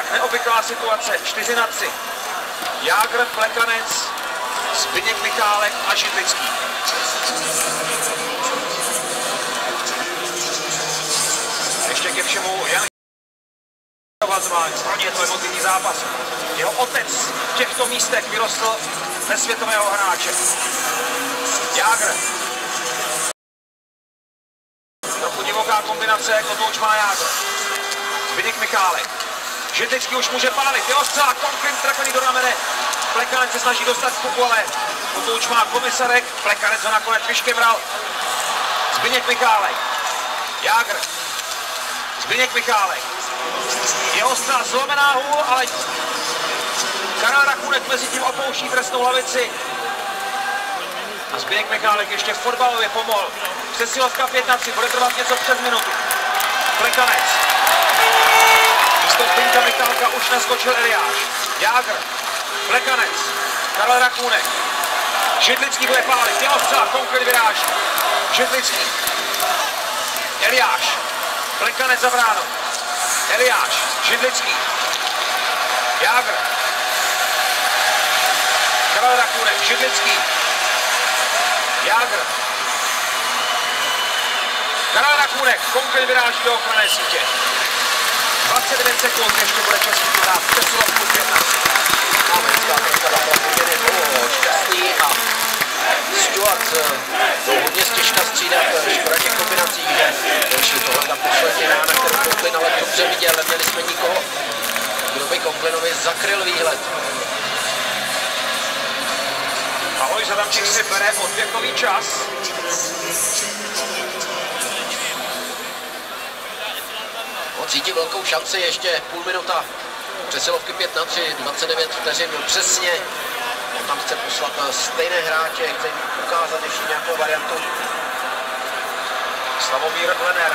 Tak, neobvyklá situace, 4-3. Jágr, Plekanec, Zbyněk Michálek a Židlický. Ještě ke všemu Jan Vazmáň, pro ně je to emotivní zápas. Jeho otec v těchto místech vyrostl ze světového hráče. Jágr. Trochu divoká kombinace, kotouč má Jágr. Zbyněk Michálek. Židlický už může pálit, jeho zcela konflikt trefený do ramene. Plekanec se snaží dostat puku, ale kotouč má Komisarek. Plekanec ho nakonec vyškebral. Zbyněk Michálek. Jágr. Zbyněk Michálek. Jeho zcela zlomená hůl, ale Karel Rakunek mezi tím opouští trestnou lavici. A Zbyněk Michálek ještě fotbalově pomohl. Přesilovka 5-3, bude trvat něco přes minutu. Plekanec. Místo Zbyňka Michálka už naskočil Eliáš. Jágr. Plekanec. Karel Rakunek. Židlický bude pálit, jeho zcela konkrétně vyráží. Židlický. Eliáš. Plekanec za bránou. Eliáš. Židlický. Jágr. Karel Rakunek. Židlický. Jágr. Karel Rakunek konkrétně vyráží do ochranné sítě. 29 sekund, ještě bude český hrát přesilovku 15. Americká trojka byla poměrně dlouho šťastný a Stuart to hodně stěžka střídat, škoda těch kombinací, že další tohle ta poslední rána, kterou Konklin ale dobře viděl, neměli jsme nikoho, kdo by Konklinovi zakryl výhled. Alojz Adamčík si bere odvěkový čas. On cítí velkou šanci, ještě půl minuta přesilovky 5-3, 29 vteřin přesně. On tam chce poslat stejné hráče, chce jim ukázat ještě nějakou variantu. Slavomír Lener.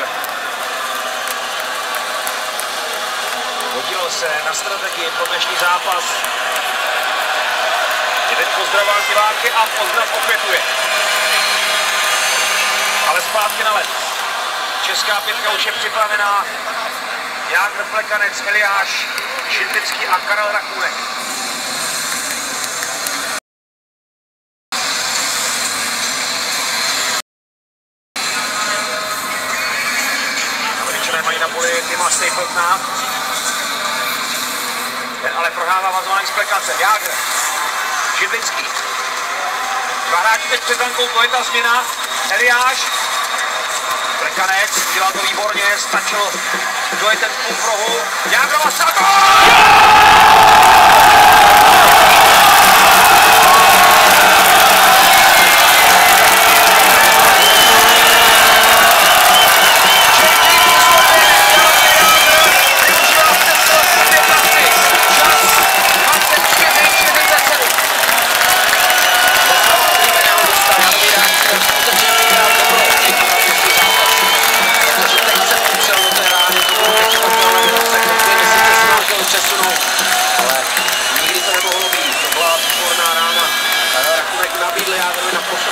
Podílel se na strategii pro dnešní zápas. Jeden pozdravoval diváky a pozdrav opětuje. Ale zpátky na led. Česká pětka už je připravená. Jágr, Plekanec, Eliáš, Židlický a Karel Rakunek. Američané mají na poli Tima Stapletona. Ten ale prohrává vazovaný s Plekancem. Jágr, Židlický. Dva hráči teď před brankou, to je ta změna. Eliáš. Plekanec, dělal to výborně, stačil dojet ten půl prohu. Jágrova střelka!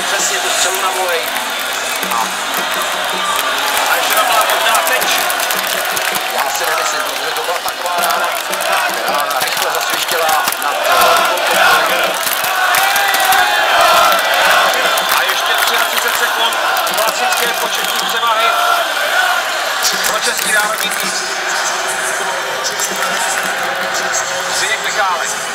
Přesně tu střelu na volej. A ještě tam byla možná teď. Já si nemyslím, protože to byla taková rána, která rychle zasvištěla nad A ještě 33 sekund klasické početní převahy pro český národní tým. Zbyněk Michálek.